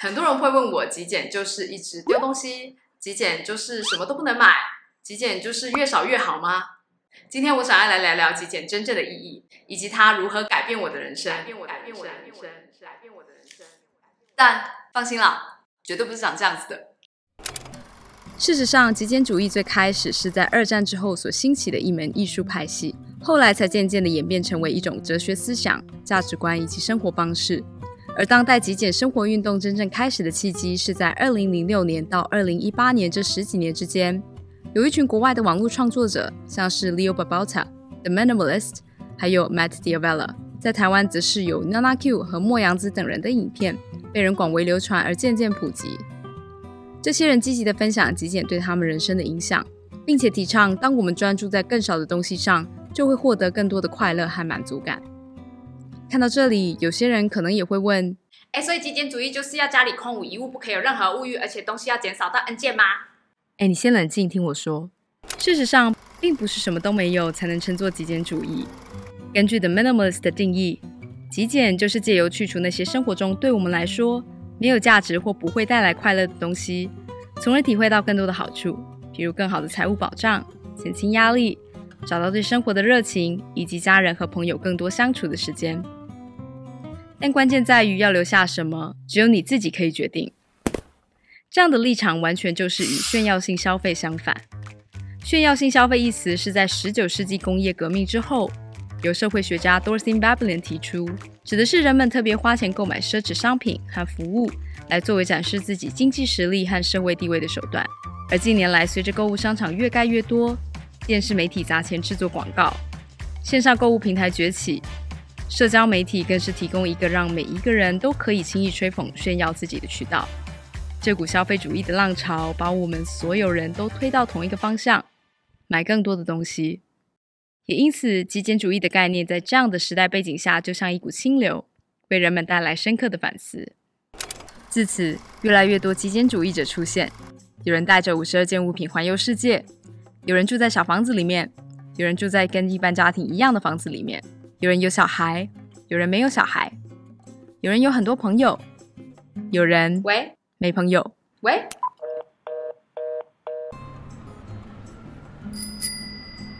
很多人会问我，极简就是一直丢东西，极简就是什么都不能买，极简就是越少越好吗？今天我想要来聊聊极简真正的意义，以及它如何改变我的人生。但放心啦，绝对不是长这样子的。事实上，极简主义最开始是在2战之后所兴起的一门艺术派系，后来才渐渐的演变成为一种哲学思想、价值观以及生活方式。而当代极简生活运动真正开始的契机是在2006年到2018年这10几年之间，有一群国外的网络创作者，像是 Leo Babauta、The Minimalist， 还有 Matt D'Avella， 在台湾则是有 Nana Q 和莫阳子等人的影片被人广为流传而渐渐普及。这些人积极地分享极简对他们人生的影响，并且提倡当我们专注在更少的东西上，就会获得更多的快乐和满足感。看到这里，有些人可能也会问，所以极简主义就是要家里空无一物，不可以有任何物欲，而且东西要减少到 N 件吗？你先冷静听我说。事实上，并不是什么都没有才能称作极简主义。根据 The Minimalist 的定义，极简就是借由去除那些生活中对我们来说没有价值或不会带来快乐的东西，从而体会到更多的好处，譬如更好的财务保障、减轻压力、找到对生活的热情，以及家人和朋友更多相处的时间。但关键在于要留下什么，只有你自己可以决定。这样的立场完全就是与炫耀性消费相反。炫耀性消费一词是在19世纪工业革命之后，由社会学家 Dorothy Veblen 提出，指的是人们特别花钱购买奢侈商品和服务，来作为展示自己经济实力和社会地位的手段。而近年来，随着购物商场越盖越多，电视媒体砸钱制作广告，线上购物平台崛起，社交媒体更是提供一个让每一个人都可以轻易吹捧炫耀自己的渠道。这股消费主义的浪潮把我们所有人都推到同一个方向，买更多的东西。也因此，极简主义的概念在这样的时代背景下，就像一股清流，为人们带来深刻的反思。自此，越来越多极简主义者出现，有人带着52件物品环游世界，有人住在小房子里面，有人住在跟一般家庭一样的房子里面，有人有小孩，有人没有小孩，有人有很多朋友，有人没朋友。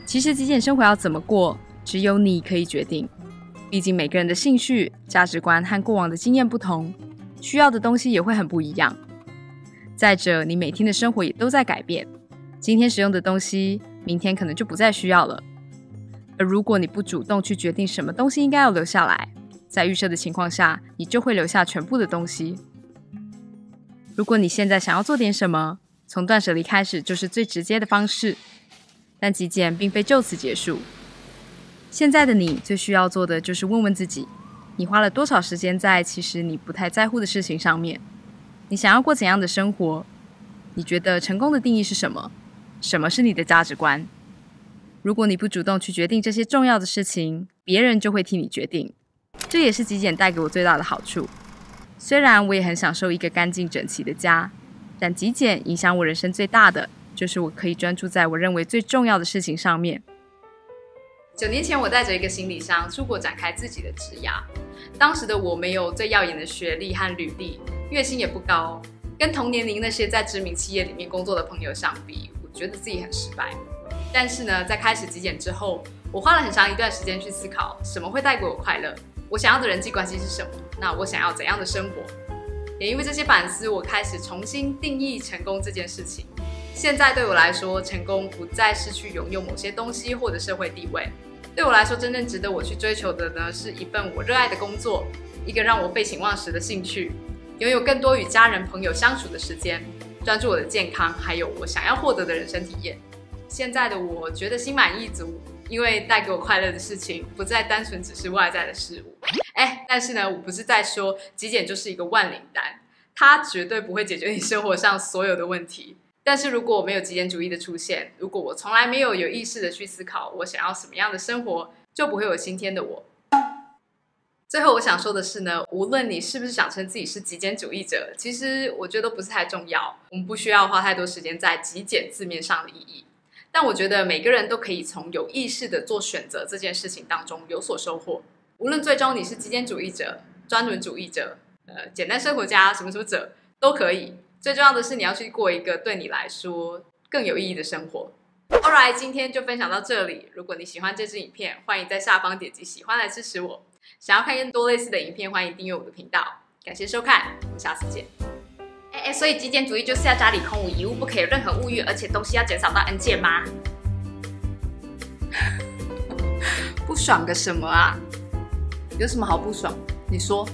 其实极简生活要怎么过，只有你可以决定。毕竟每个人的兴趣、价值观和过往的经验不同，需要的东西也会很不一样。再者，你每天的生活也都在改变，今天使用的东西，明天可能就不再需要了。而如果你不主动去决定什么东西应该要留下来，在预设的情况下，你就会留下全部的东西。如果你现在想要做点什么，从断舍离开始就是最直接的方式。但极简并非就此结束。现在的你最需要做的就是问问自己，你花了多少时间在其实你不太在乎的事情上面？你想要过怎样的生活？你觉得成功的定义是什么？什么是你的价值观？如果你不主动去决定这些重要的事情，别人就会替你决定。这也是极简带给我最大的好处。虽然我也很享受一个干净整齐的家，但极简影响我人生最大的就是我可以专注在我认为最重要的事情上面。9年前，我带着一个行李箱出国展开自己的职涯。当时的我没有最耀眼的学历和履历，月薪也不高，跟同年龄那些在知名企业里面工作的朋友相比，我觉得自己很失败。但是呢，在开始极简之后，我花了很长一段时间去思考什么会带给我快乐，我想要的人际关系是什么，那我想要怎样的生活。也因为这些反思，我开始重新定义成功这件事情。现在对我来说，成功不再是去拥有某些东西或者社会地位。对我来说，真正值得我去追求的呢，是一份我热爱的工作，一个让我废寝忘食的兴趣，拥有更多与家人朋友相处的时间，专注我的健康，还有我想要获得的人生体验。现在的我觉得心满意足，因为带给我快乐的事情不再单纯只是外在的事物。但是呢，我不是在说极简就是一个万灵丹，它绝对不会解决你生活上所有的问题。但是如果我没有极简主义的出现，如果我从来没有意识的去思考我想要什么样的生活，就不会有今天的我。最后我想说的是呢，无论你是不是想称自己是极简主义者，其实我觉得都不是太重要，我们不需要花太多时间在极简字面上的意义。但我觉得每个人都可以从有意识的做选择这件事情当中有所收获。无论最终你是极简主义者、专轮主义者、简单生活家什么什么者都可以。最重要的是你要去过一个对你来说更有意义的生活。Alright， 今天就分享到这里。如果你喜欢这支影片，欢迎在下方点击喜欢来支持我。想要看更多类似的影片，欢迎订阅我的频道。感谢收看，我们下次见。所以极简主义就是要家里空无一物，不可以有任何物欲，而且东西要减少到 N 件吗？不爽个什么啊？有什么好不爽？你说。